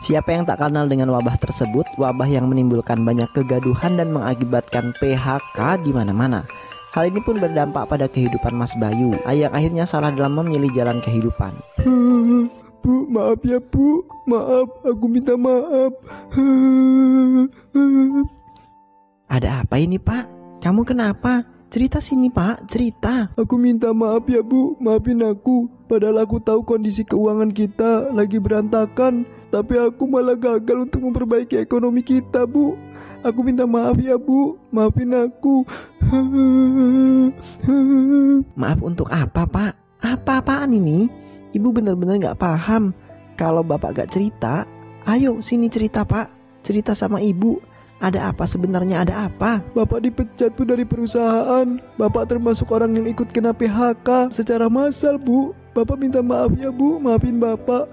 Siapa yang tak kenal dengan wabah tersebut, wabah yang menimbulkan banyak kegaduhan dan mengakibatkan PHK di mana-mana. Hal ini pun berdampak pada kehidupan Mas Bayu, yang akhirnya salah dalam memilih jalan kehidupan. Bu, maaf ya Bu, maaf, aku minta maaf. Ada apa ini Pak? Kamu kenapa? Cerita sini Pak, cerita. Aku minta maaf ya Bu, maafin aku. Padahal aku tahu kondisi keuangan kita lagi berantakan, tapi aku malah gagal untuk memperbaiki ekonomi kita Bu. Aku minta maaf ya Bu, maafin aku. Maaf untuk apa Pak? Apa-apaan ini? Ibu benar-benar gak paham. Kalau Bapak gak cerita, ayo sini cerita Pak. Cerita sama Ibu. Ada apa sebenarnya, ada apa? Bapak dipecat Bu dari perusahaan. Bapak termasuk orang yang ikut kena PHK secara massal Bu. Bapak minta maaf ya Bu, maafin Bapak.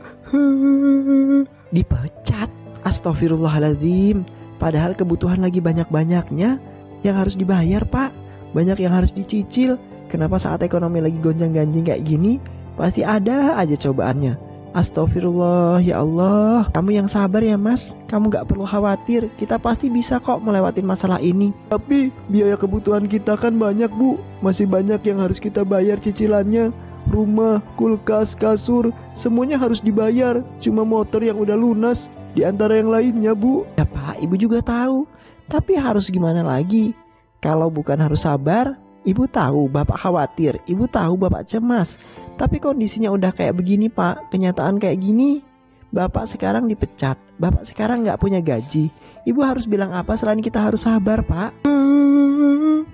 Dipecat? Astagfirullahaladzim. Padahal kebutuhan lagi banyak-banyaknya yang harus dibayar Pak. Banyak yang harus dicicil. Kenapa saat ekonomi lagi gonjang-ganjing kayak gini, pasti ada aja cobaannya. Astagfirullah, ya Allah. Kamu yang sabar ya Mas. Kamu gak perlu khawatir. Kita pasti bisa kok melewati masalah ini. Tapi biaya kebutuhan kita kan banyak Bu. Masih banyak yang harus kita bayar cicilannya. Rumah, kulkas, kasur, semuanya harus dibayar. Cuma motor yang udah lunas di antara yang lainnya Bu. Ya Pak, Ibu juga tahu. Tapi harus gimana lagi? Kalau bukan harus sabar, Ibu tahu Bapak khawatir. Ibu tahu Bapak cemas. Tapi kondisinya udah kayak begini Pak. Kenyataan kayak gini. Bapak sekarang dipecat. Bapak sekarang gak punya gaji. Ibu harus bilang apa selain kita harus sabar Pak?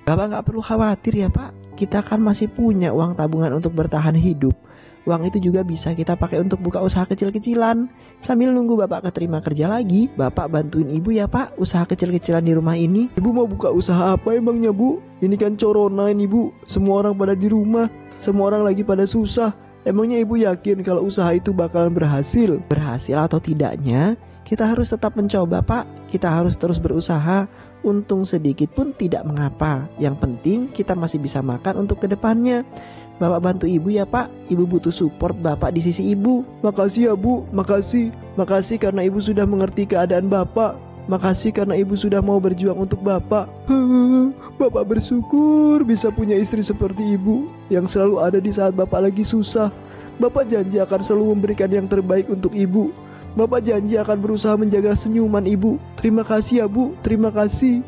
Bapak gak perlu khawatir ya Pak. Kita kan masih punya uang tabungan untuk bertahan hidup. Uang itu juga bisa kita pakai untuk buka usaha kecil-kecilan. Sambil nunggu Bapak keterima kerja lagi, Bapak bantuin Ibu ya Pak usaha kecil-kecilan di rumah ini. Ibu mau buka usaha apa emangnya Bu? Ini kan corona ini Bu. Semua orang pada di rumah. Semua orang lagi pada susah. Emangnya Ibu yakin kalau usaha itu bakalan berhasil? Berhasil atau tidaknya, kita harus tetap mencoba Pak. Kita harus terus berusaha. Untung sedikit pun tidak mengapa. Yang penting kita masih bisa makan untuk kedepannya. Bapak bantu Ibu ya Pak. Ibu butuh support Bapak di sisi Ibu. Makasih ya Bu, makasih. Makasih karena Ibu sudah mengerti keadaan Bapak. Makasih karena Ibu sudah mau berjuang untuk Bapak. Bapak bersyukur bisa punya istri seperti Ibu yang selalu ada di saat Bapak lagi susah. Bapak janji akan selalu memberikan yang terbaik untuk Ibu. Bapak janji akan berusaha menjaga senyuman Ibu. Terima kasih ya Bu, terima kasih.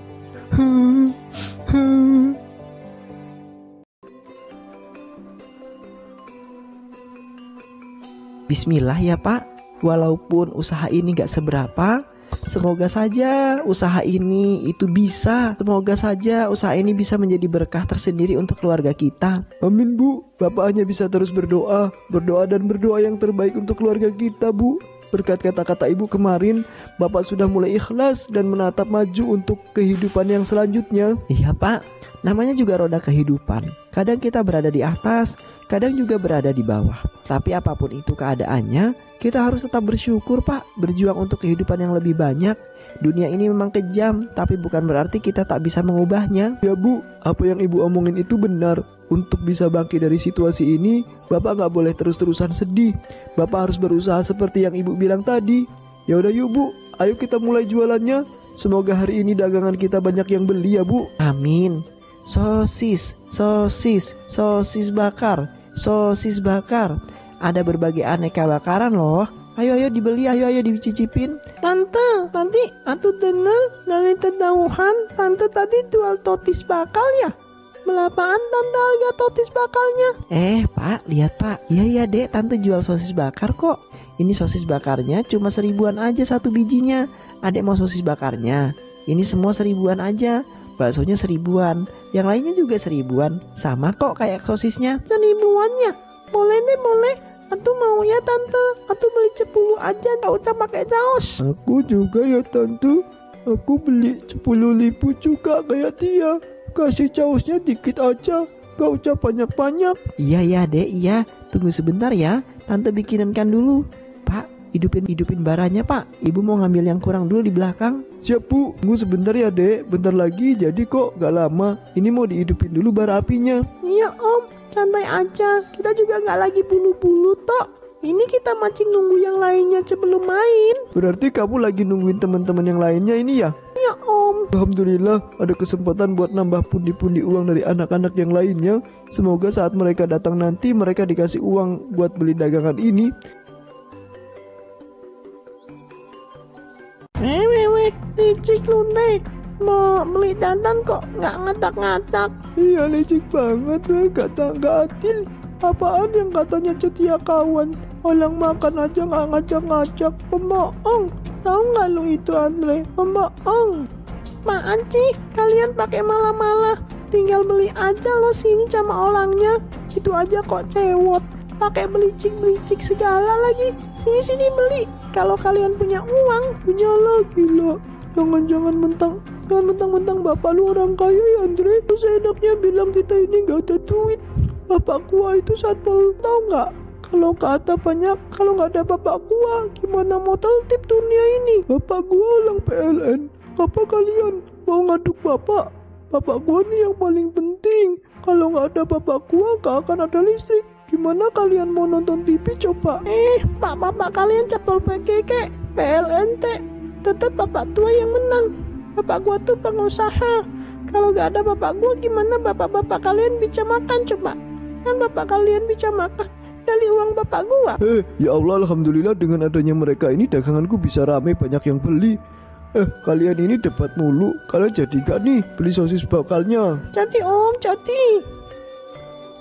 Bismillah ya Pak. Walaupun usaha ini gak seberapa, semoga saja usaha ini itu bisa. Semoga saja usaha ini bisa menjadi berkah tersendiri untuk keluarga kita. Amin Bu. Bapak hanya bisa terus berdoa. Berdoa dan berdoa yang terbaik untuk keluarga kita Bu. Berkat kata-kata Ibu kemarin, Bapak sudah mulai ikhlas dan menatap maju untuk kehidupan yang selanjutnya. Iya Pak, namanya juga roda kehidupan. Kadang kita berada di atas, kadang juga berada di bawah. Tapi apapun itu keadaannya, kita harus tetap bersyukur Pak. Berjuang untuk kehidupan yang lebih banyak. Dunia ini memang kejam, tapi bukan berarti kita tak bisa mengubahnya. Ya Bu, apa yang Ibu omongin itu benar. Untuk bisa bangkit dari situasi ini, Bapak gak boleh terus-terusan sedih. Bapak harus berusaha seperti yang Ibu bilang tadi. Ya udah yuk Bu, ayo kita mulai jualannya. Semoga hari ini dagangan kita banyak yang beli ya Bu. Amin. Sosis, sosis, sosis bakar, sosis bakar. Ada berbagai aneka bakaran loh. Ayo dibeli, ayo dicicipin. Tante, atuh dengar dari terdauhan, tante tadi jual totis bakal ya? Berapaan tante harga totis bakalnya? Pak, lihat Pak. Iya Dek, tante jual sosis bakar kok. Ini sosis bakarnya cuma 1000-an aja satu bijinya. Adek mau sosis bakarnya? Ini semua 1000-an aja. Baksonya 1000-an. Yang lainnya juga 1000-an. Sama kok kayak sosisnya. 1000-annya? Boleh deh, boleh. Atuh mau ya tante. Atuh beli 10 aja, gak usah pakai saus. Aku juga ya tante. Aku beli 10.000 juga kayak dia. Kasih sausnya dikit aja, gak usah banyak-banyak. Iya Dek, iya. Tunggu sebentar ya, tante bikinkan dulu. Pak, hidupin baranya Pak. Ibu mau ngambil yang kurang dulu di belakang. Siap Bu, tunggu sebentar ya Dek. Bentar lagi jadi kok, gak lama. Ini mau dihidupin dulu bara apinya. Iya Om, santai aja. Kita juga gak lagi bulu-bulu tok. Ini kita masih nunggu yang lainnya sebelum main. Berarti kamu lagi nungguin teman-teman yang lainnya ini ya? Ya Om. Alhamdulillah ada kesempatan buat nambah pundi-pundi uang dari anak-anak yang lainnya. Semoga saat mereka datang nanti mereka dikasih uang buat beli dagangan ini. Weh, licik lu nih. Mau beli dandan kok nggak ngacak-ngacak. Iya licik banget weh, gak adil. Apaan yang katanya setia kawan, orang makan aja nggak ngajak-ngajak. Pembohong. Tahu nggak lu itu Andre? Pembohong. Apaan sih kalian pakai malah-malah? Tinggal beli aja lo sini sama orangnya. Itu aja kok cewot. Pakai belicik-belicik segala lagi. Sini beli. Kalau kalian punya uang. Punya lagi lah. Jangan mentang-mentang bapak lu orang kaya ya Andre. Terus enaknya bilang kita ini gak ada duit. Bapak gua itu satpol, tau nggak? Kalau kata banyak, kalau nggak ada bapak gua, gimana mau tertib dunia ini? Bapak gua orang PLN. Apa kalian mau ngaduk bapak? Bapak gua nih yang paling penting. Kalau nggak ada bapak gua, nggak akan ada listrik. Gimana kalian mau nonton TV coba? Bapak kalian catpol PKK, PLNT. Tetap bapak tua yang menang. Bapak gua tuh pengusaha. Kalau nggak ada bapak gua, gimana bapak-bapak kalian bisa makan coba? Kan bapak kalian bisa makan dari uang bapak gua. Ya Allah, alhamdulillah dengan adanya mereka ini daganganku bisa rame, banyak yang beli. Kalian ini debat mulu. Kalian jadi gak nih beli sosis bakalnya? Jadi Om, jadi.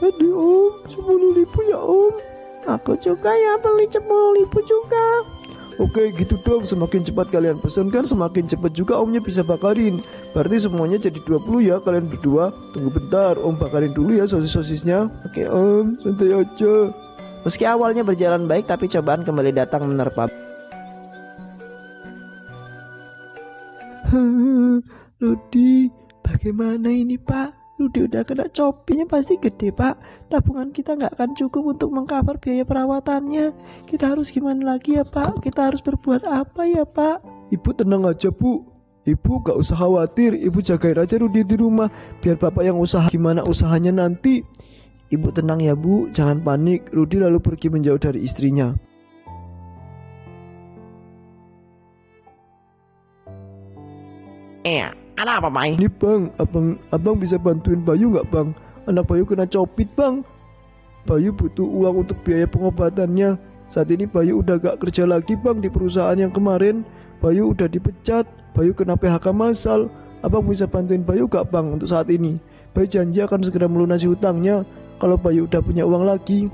Jadi Om, 10.000 ya Om. Aku juga ya beli 10.000 juga. Oke gitu dong, semakin cepat kalian pesankan semakin cepat juga omnya bisa bakarin. Berarti semuanya jadi 20 ya kalian berdua. Tunggu bentar, om bakarin dulu ya sosis-sosisnya. Oke om, santai aja. Meski awalnya berjalan baik, tapi cobaan kembali datang menerpa. Rudi, bagaimana ini pak? Rudi udah kena copinya pasti gede pak. Tabungan kita nggak akan cukup untuk mengcover biaya perawatannya. Kita harus gimana lagi ya pak? Kita harus berbuat apa ya pak? Ibu tenang aja bu. Ibu gak usah khawatir. Ibu jagain aja Rudi di rumah. Biar bapak yang usaha. Gimana usahanya nanti? Ibu tenang ya bu, jangan panik. Rudi lalu pergi menjauh dari istrinya. Ada apa, Mai? Ini bang, abang bisa bantuin Bayu nggak bang? Anak Bayu kena copit bang. Bayu butuh uang untuk biaya pengobatannya. Saat ini Bayu udah gak kerja lagi bang di perusahaan yang kemarin. Bayu udah dipecat. Bayu kena PHK massal. Abang bisa bantuin Bayu gak bang untuk saat ini? Bayu janji akan segera melunasi hutangnya kalau Bayu udah punya uang lagi.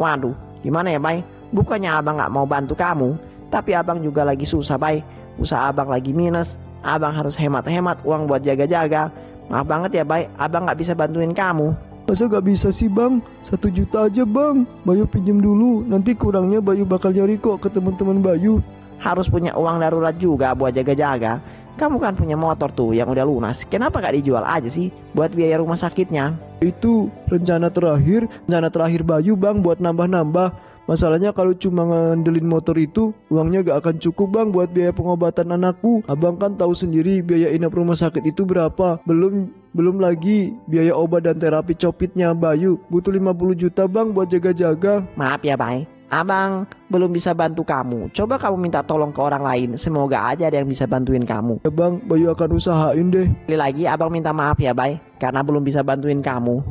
Waduh, gimana ya, Bay? Bukannya abang gak mau bantu kamu, tapi abang juga lagi susah, Bay. Usaha abang lagi minus. Abang harus hemat-hemat uang buat jaga-jaga. Maaf banget ya, Bay, abang gak bisa bantuin kamu. Masa gak bisa sih bang? 1 juta aja bang. Bayu pinjem dulu. Nanti kurangnya Bayu bakal nyari kok ke teman-teman Bayu. Harus punya uang darurat juga buat jaga-jaga. Kamu kan punya motor tuh yang udah lunas. Kenapa gak dijual aja sih buat biaya rumah sakitnya? Itu rencana terakhir Bayu bang buat nambah-nambah. Masalahnya kalau cuma ngandelin motor itu uangnya gak akan cukup bang buat biaya pengobatan anakku. Abang kan tahu sendiri biaya inap rumah sakit itu berapa. Belum lagi biaya obat dan terapi copitnya Bayu. Butuh 50 juta bang buat jaga-jaga. Maaf ya, Bay, abang belum bisa bantu kamu. Coba kamu minta tolong ke orang lain. Semoga aja ada yang bisa bantuin kamu. Ya bang, Bayu akan usahain deh. Sekali lagi abang minta maaf ya, Bay, karena belum bisa bantuin kamu.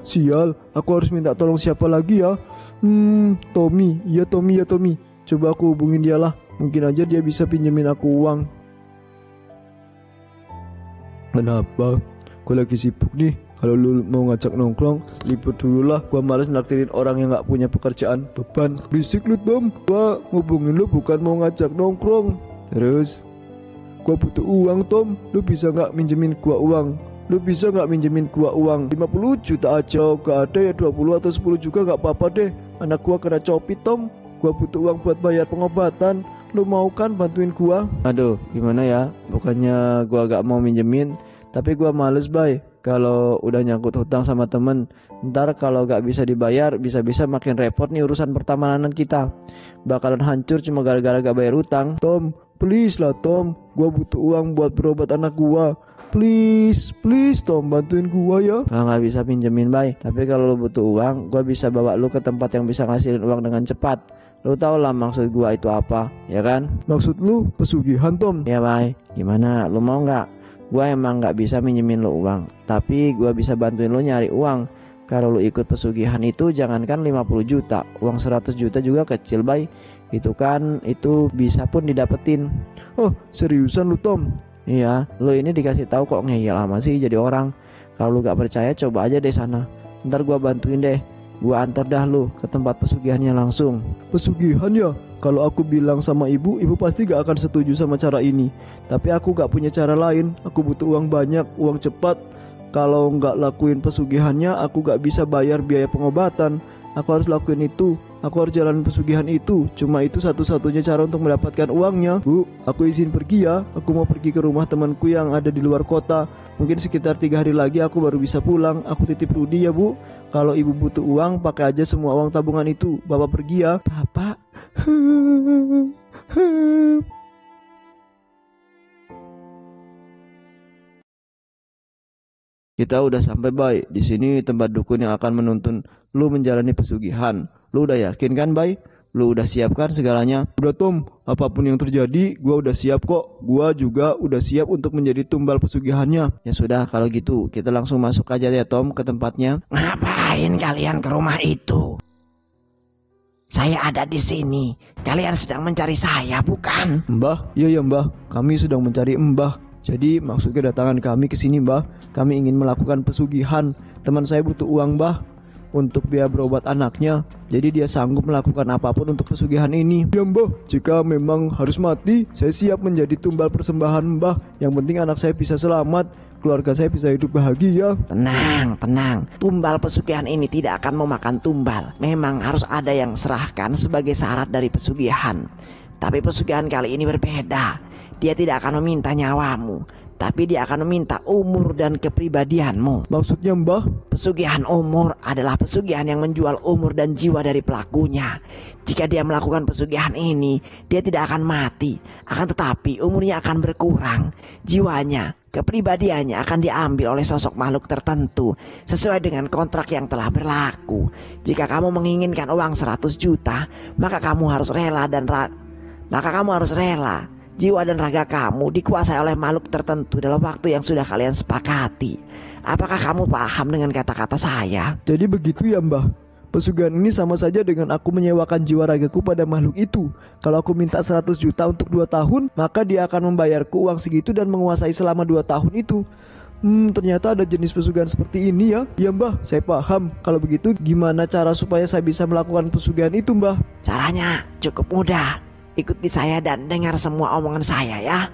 Sial, aku harus minta tolong siapa lagi ya? Tommy. Iya Tommy. Coba aku hubungin dia lah. Mungkin aja dia bisa pinjemin aku uang. Kenapa? Gue lagi sibuk nih. Kalau lu mau ngajak nongkrong, libur dulu lah. Gua males naktirin orang yang gak punya pekerjaan. Beban. Berisik lu Tom. Gua ngubungin lu bukan mau ngajak nongkrong. Terus gua butuh uang Tom. Lu bisa gak minjemin gua uang? 50 juta aja. Gak ada ya 20 atau 10 juga gak apa-apa deh. Anak gua kena copit Tom. Gua butuh uang buat bayar pengobatan. Lu mau kan bantuin gua? Aduh gimana ya, bukannya gua gak mau minjemin, tapi gua males Bay. Kalau udah nyangkut hutang sama temen, ntar kalau gak bisa dibayar, bisa-bisa makin repot nih urusan pertemanan kita. Bakalan hancur cuma gara-gara gak bayar hutang. Tom, Please lah Tom, gua butuh uang buat berobat anak gua. Please Tom, bantuin gua ya. Nggak bisa pinjemin bay, tapi kalau lu butuh uang, gua bisa bawa lu ke tempat yang bisa ngasilin uang dengan cepat. Lu tau lah maksud gua itu apa, ya kan? Maksud lu pesugihan Tom? Ya bay, gimana, lu mau nggak? Gua emang nggak bisa minjemin lu uang, tapi gua bisa bantuin lu nyari uang. Kalau lu ikut pesugihan itu jangankan 50 juta, uang 100 juta juga kecil bay. Itu bisa pun didapetin. Oh seriusan lu Tom? Iya, lu ini dikasih tahu kok ngeyel lama sih jadi orang. Kalau lu gak percaya coba aja deh sana. Ntar gua bantuin deh. Gua antar dah lu ke tempat pesugihannya langsung. Pesugihan ya? Kalau aku bilang sama ibu pasti gak akan setuju sama cara ini. Tapi aku gak punya cara lain. Aku butuh uang banyak, uang cepat. Kalau gak lakuin pesugihannya, aku gak bisa bayar biaya pengobatan. Aku harus lakuin itu. Aku harus jalan pesugihan itu. Cuma itu satu-satunya cara untuk mendapatkan uangnya. Bu, aku izin pergi ya. Aku mau pergi ke rumah temanku yang ada di luar kota. Mungkin sekitar 3 hari lagi aku baru bisa pulang. Aku titip Rudi ya bu. Kalau ibu butuh uang, pakai aja semua uang tabungan itu. Bapak pergi ya. Bapak. Kita udah sampai Bay. Di sini tempat dukun yang akan menuntun lu menjalani pesugihan. Lu udah yakin kan Bay? Lu udah siapkan segalanya? Udah Tom, apapun yang terjadi gua udah siap kok. Gua juga udah siap untuk menjadi tumbal pesugihannya. Ya sudah, kalau gitu kita langsung masuk aja ya Tom ke tempatnya. Ngapain kalian ke rumah itu? Saya ada di sini. Kalian sedang mencari saya, bukan? Mbah, iya ya Mbah. Kami sedang mencari Mbah. Jadi maksud kedatangan kami ke sini Mbah, kami ingin melakukan pesugihan. Teman saya butuh uang Mbah untuk biaya berobat anaknya. Jadi dia sanggup melakukan apapun untuk pesugihan ini. Ya Mbah, jika memang harus mati, saya siap menjadi tumbal persembahan Mbah. Yang penting anak saya bisa selamat, keluarga saya bisa hidup bahagia. Tenang. Tumbal pesugihan ini tidak akan memakan tumbal. Memang harus ada yang serahkan sebagai syarat dari pesugihan. Tapi pesugihan kali ini berbeda. Dia tidak akan meminta nyawamu, tapi dia akan meminta umur dan kepribadianmu. Maksudnya Mbah? Pesugihan umur adalah pesugihan yang menjual umur dan jiwa dari pelakunya. Jika dia melakukan pesugihan ini, dia tidak akan mati. Akan tetapi umurnya akan berkurang. Jiwanya, kepribadiannya akan diambil oleh sosok makhluk tertentu sesuai dengan kontrak yang telah berlaku. Jika kamu menginginkan uang 100 juta, maka kamu harus rela jiwa dan raga kamu dikuasai oleh makhluk tertentu dalam waktu yang sudah kalian sepakati. Apakah kamu paham dengan kata-kata saya? Jadi begitu ya Mbah. Pesugihan ini sama saja dengan aku menyewakan jiwa ragaku pada makhluk itu. Kalau aku minta 100 juta untuk 2 tahun, maka dia akan membayarku uang segitu dan menguasai selama 2 tahun itu. Ternyata ada jenis pesugihan seperti ini ya. Ya Mbah, saya paham. Kalau begitu gimana cara supaya saya bisa melakukan pesugihan itu Mbah? Caranya cukup mudah. Ikuti saya dan dengar semua omongan saya ya.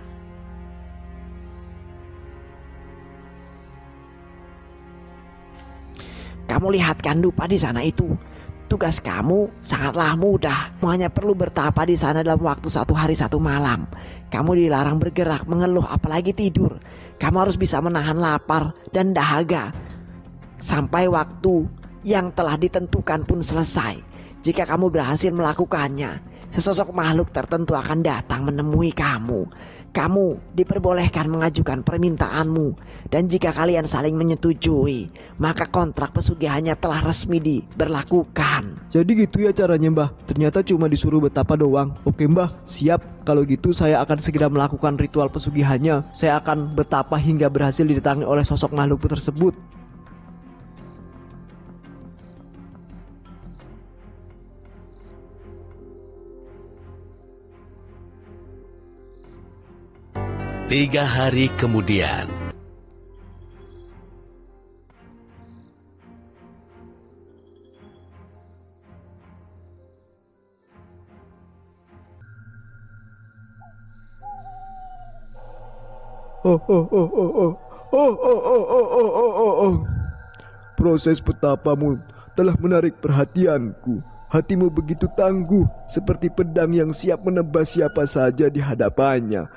Kamu lihat kan dupa di sana itu. Tugas kamu sangatlah mudah. Kamu hanya perlu bertapa di sana dalam waktu 1 hari 1 malam. Kamu dilarang bergerak, mengeluh, apalagi tidur. Kamu harus bisa menahan lapar dan dahaga sampai waktu yang telah ditentukan pun selesai. Jika kamu berhasil melakukannya, sesosok makhluk tertentu akan datang menemui kamu. Kamu diperbolehkan mengajukan permintaanmu. Dan jika kalian saling menyetujui, maka kontrak pesugihannya telah resmi diberlakukan. Jadi gitu ya caranya Mbah. Ternyata cuma disuruh betapa doang. Oke Mbah, siap. Kalau gitu saya akan segera melakukan ritual pesugihannya. Saya akan betapa hingga berhasil didatangi oleh sosok makhluk tersebut. Tiga hari kemudian. Proses petapamu telah menarik perhatianku. Hatimu begitu tangguh, seperti pedang yang siap menebas siapa saja di hadapannya.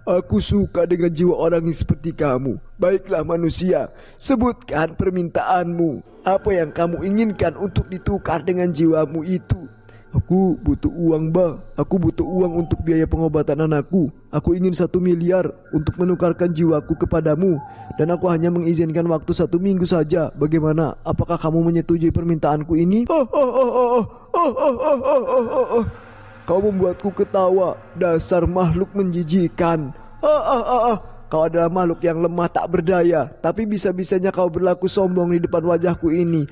Aku suka dengan jiwa orang yang seperti kamu. Baiklah manusia, sebutkan permintaanmu. Apa yang kamu inginkan untuk ditukar dengan jiwamu itu? Aku butuh uang, Mbak. Aku butuh uang untuk biaya pengobatan anakku. Aku ingin 1 miliar untuk menukarkan jiwaku kepadamu. Dan aku hanya mengizinkan waktu 1 minggu saja. Bagaimana? Apakah kamu menyetujui permintaanku ini? Kau membuatku ketawa. Dasar makhluk menjijikan. Kau adalah makhluk yang lemah tak berdaya. Tapi bisa-bisanya kau berlaku sombong di depan wajahku ini.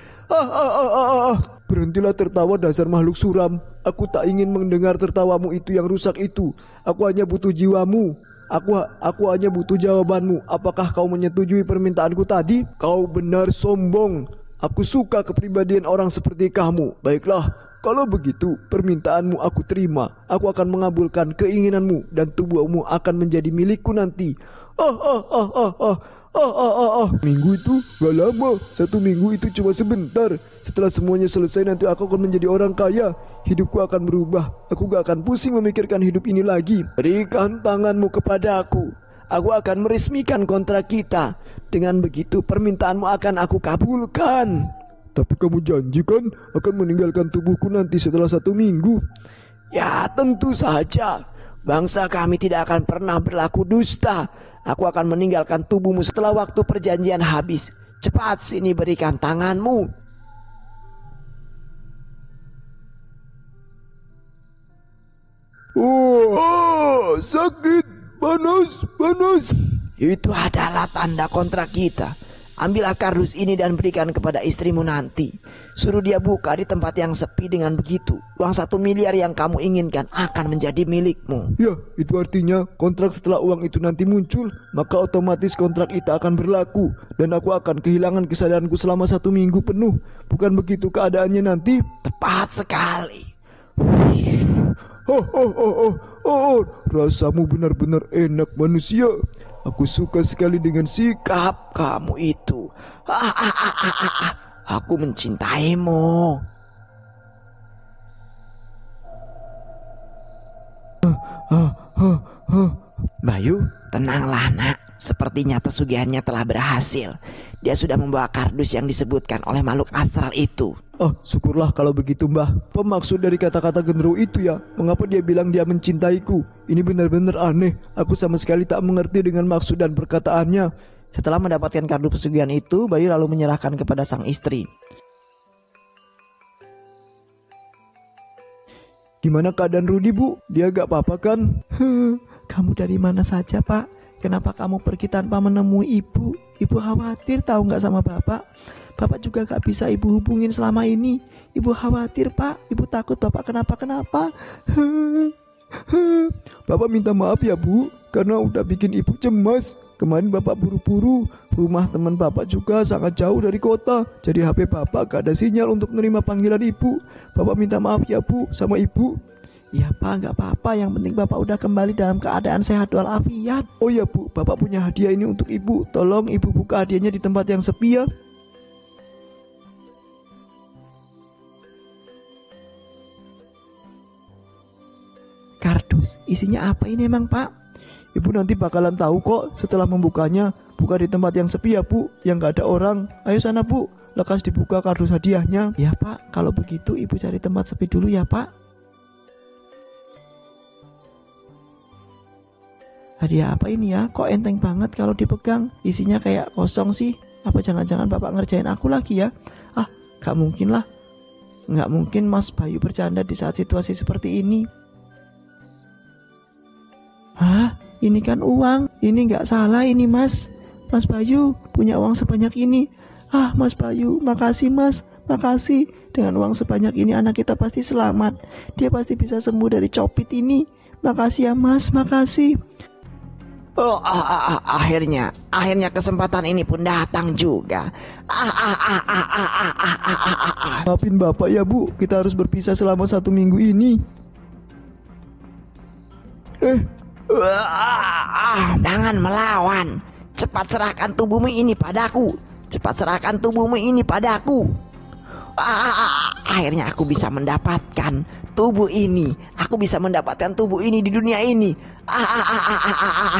Berhentilah tertawa, dasar makhluk suram. Aku tak ingin mendengar tertawamu itu yang rusak itu. Aku hanya butuh jiwamu. Aku hanya butuh jawabanmu. Apakah kau menyetujui permintaanku tadi? Kau benar sombong. Aku suka kepribadian orang seperti kamu. Baiklah, kalau begitu permintaanmu aku terima. Aku akan mengabulkan keinginanmu dan tubuhmu akan menjadi milikku nanti. Minggu itu gak lama. 1 minggu itu cuma sebentar. Setelah semuanya selesai nanti aku akan menjadi orang kaya. Hidupku akan berubah. Aku gak akan pusing memikirkan hidup ini lagi. Berikan tanganmu kepada aku. Aku akan meresmikan kontrak kita. Dengan begitu permintaanmu akan aku kabulkan. Tapi kamu janjikan akan meninggalkan tubuhku nanti setelah 1 minggu. Ya tentu saja. Bangsa kami tidak akan pernah berlaku dusta. Aku akan meninggalkan tubuhmu setelah waktu perjanjian habis. Cepat sini, berikan tanganmu. Sakit, panas. Itu adalah tanda kontrak kita. Ambillah kardus ini dan berikan kepada istrimu nanti. Suruh dia buka di tempat yang sepi. Dengan begitu uang 1 miliar yang kamu inginkan akan menjadi milikmu. Ya, itu artinya kontrak setelah uang itu nanti muncul, maka otomatis kontrak itu akan berlaku. Dan aku akan kehilangan kesadaranku selama 1 minggu penuh. Bukan begitu keadaannya nanti? Tepat sekali. Rasamu benar-benar enak, manusia. Aku suka sekali dengan sikap Kamu itu. Aku mencintaimu. Bayu, tenanglah nak. Sepertinya pesugihannya telah berhasil. Dia sudah membawa kardus yang disebutkan oleh makhluk astral itu. Syukurlah kalau begitu, Mbah. Apa maksud dari kata-kata genderuwo itu ya? Mengapa dia bilang dia mencintaiku? Ini benar-benar aneh. Aku sama sekali tak mengerti dengan maksud dan perkataannya. Setelah mendapatkan kardus pesugihan itu, Bayu lalu menyerahkan kepada sang istri. Gimana keadaan Rudi, Bu? Dia gak apa-apa kan? Kamu dari mana saja, Pak? Kenapa kamu pergi tanpa menemui ibu? Ibu khawatir tahu nggak sama bapak. Bapak juga gak bisa ibu hubungin selama ini. Ibu khawatir, Pak. Ibu takut bapak kenapa-kenapa. Bapak minta maaf ya, Bu, karena udah bikin ibu cemas. Kemarin bapak buru-buru. Rumah teman bapak juga sangat jauh dari kota. Jadi HP bapak gak ada sinyal untuk menerima panggilan ibu. Bapak minta maaf ya, Bu, sama ibu. Ya Pak, gak apa-apa. Yang penting bapak udah kembali dalam keadaan sehat walafiat. Oh ya, Bu, bapak punya hadiah ini untuk ibu. Tolong ibu buka hadiahnya di tempat yang sepi ya. Kardus, isinya apa ini emang, Pak? Ibu nanti bakalan tahu kok setelah membukanya. Buka di tempat yang sepi ya, Bu, yang gak ada orang. Ayo sana, Bu, lekas dibuka kardus hadiahnya. Ya Pak, kalau begitu ibu cari tempat sepi dulu ya, Pak. Hadiah apa ini ya? Kok enteng banget kalau dipegang? Isinya kayak kosong sih. Apa jangan-jangan bapak ngerjain aku lagi ya? Gak mungkin lah. Gak mungkin Mas Bayu bercanda di saat situasi seperti ini. Ini kan uang. Ini gak salah ini, Mas. Mas Bayu punya uang sebanyak ini. Mas Bayu, makasih Mas. Makasih. Dengan uang sebanyak ini anak kita pasti selamat. Dia pasti bisa sembuh dari copit ini. Makasih ya Mas, makasih. Akhirnya kesempatan ini pun datang juga. Maafin bapak ya, Bu, kita harus berpisah selama 1 minggu ini. Jangan melawan. Cepat serahkan tubuhmu ini padaku. Cepat serahkan tubuhmu ini padaku. Akhirnya aku bisa mendapatkan tubuh ini. Aku bisa mendapatkan tubuh ini di dunia ini.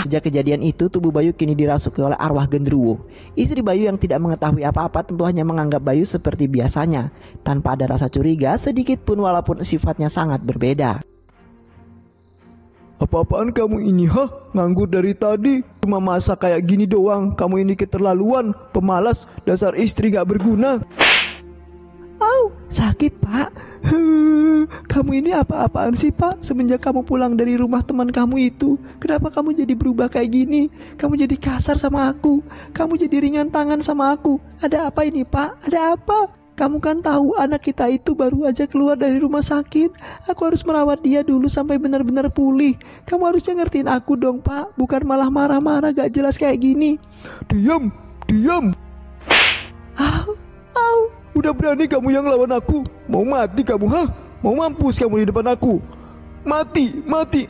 Sejak kejadian itu, tubuh Bayu kini dirasuki oleh arwah genderuwo. Istri Bayu yang tidak mengetahui apa-apa tentu hanya menganggap Bayu seperti biasanya, tanpa ada rasa curiga sedikit pun walaupun sifatnya sangat berbeda. Apa-apaan kamu ini, nganggur dari tadi, cuma masak kayak gini doang. Kamu ini keterlaluan, pemalas, dasar istri gak berguna. Au, sakit pak. Kamu ini apa-apaan sih pak? Semenjak kamu pulang dari rumah teman kamu itu, kenapa kamu jadi berubah kayak gini? Kamu jadi kasar sama aku. Kamu jadi ringan tangan sama aku. Ada apa ini pak? Ada apa? Kamu kan tahu anak kita itu baru aja keluar dari rumah sakit. Aku harus merawat dia dulu sampai benar-benar pulih. Kamu harusnya ngertiin aku dong pak, bukan malah marah-marah gak jelas kayak gini. Diam, diam. Au, au. Udah berani kamu yang lawan aku? Mau mati kamu, Mau mampus kamu di depan aku? Mati, mati.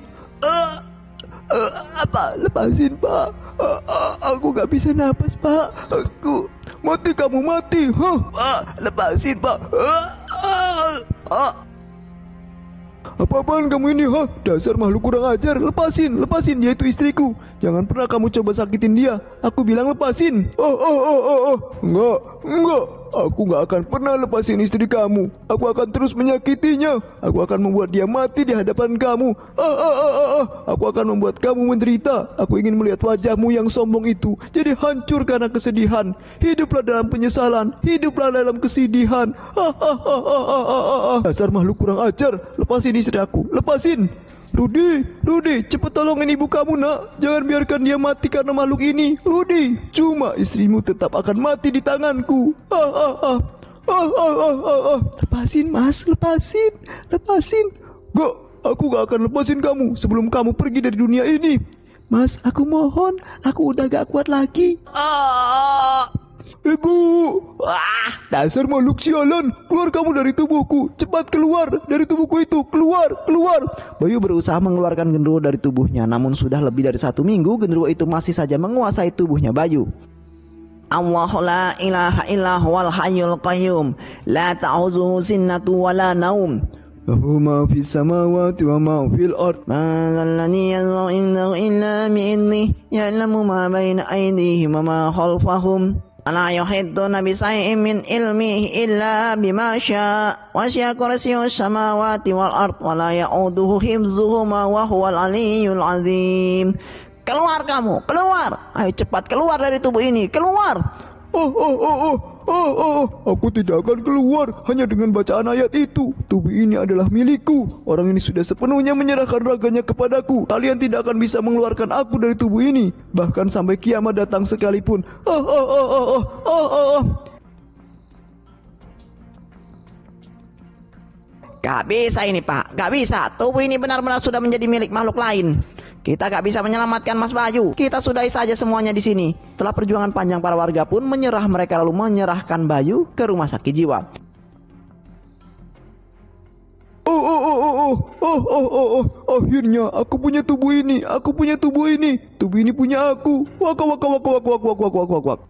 Apa? Lepasin pak. Aku gak bisa napas pak. Aku Mati kamu, mati. lepasin pak. Apa-apaan kamu ini, Dasar makhluk kurang ajar. Lepasin, lepasin, dia itu istriku. Jangan pernah kamu coba sakitin dia. Aku bilang lepasin. Enggak. Aku gak akan pernah lepasin istri kamu. Aku akan terus menyakitinya. Aku akan membuat dia mati di hadapan kamu. Aku akan membuat kamu menderita. Aku ingin melihat wajahmu yang sombong itu jadi hancur karena kesedihan. Hiduplah dalam penyesalan. Hiduplah dalam kesedihan. Dasar makhluk kurang ajar. Lepasin istri aku. Lepasin. Rudi, cepet tolongin ibu kamu nak. Jangan biarkan dia mati karena makhluk ini. Rudi, cuma istrimu tetap akan mati di tanganku. Lepasin mas, lepasin. Gak, aku gak akan lepasin kamu sebelum kamu pergi dari dunia ini. Mas, aku mohon. Aku udah gak kuat lagi. Ibu, dasar makhluk sialan. Keluar kamu dari tubuhku. Cepat keluar dari tubuhku itu. Keluar. Bayu berusaha mengeluarkan genderuwo dari tubuhnya. Namun sudah lebih dari 1 minggu genderuwo itu masih saja menguasai tubuhnya Bayu. Allahu la ilaha illa huwal hayyul qayyum la ta'khuzuhu sinatun wa la naum. Lahu ma fis samawati wa ma fil ard. Ma dzalladzi yashfa'u indahu illa bi'idhnihi ya'lamu ma baina aydihim wa ma khalfahum. La yuhittuna bi shay'in min ilmihi illa bima syaa. Wasi'a kursiyyuhu samawati wal ard wa la ya'uduhu hifdzuhuma wa huwal aliyyul 'azim. Keluar kamu, keluar. Ayo cepat keluar dari tubuh ini, keluar. Aku tidak akan keluar hanya dengan bacaan ayat itu. Tubuh ini adalah milikku. Orang ini sudah sepenuhnya menyerahkan raganya kepadaku. Kalian tidak akan bisa mengeluarkan aku dari tubuh ini, bahkan sampai kiamat datang sekalipun. Gak bisa ini pak, gak bisa. Tubuh ini benar-benar sudah menjadi milik makhluk lain. Kita gak bisa menyelamatkan Mas Bayu. Kita sudahi saja semuanya di sini. Setelah perjuangan panjang, para warga pun menyerah. Mereka lalu menyerahkan Bayu ke rumah sakit jiwa. Akhirnya aku punya tubuh ini. Tubuh ini punya aku. Wak.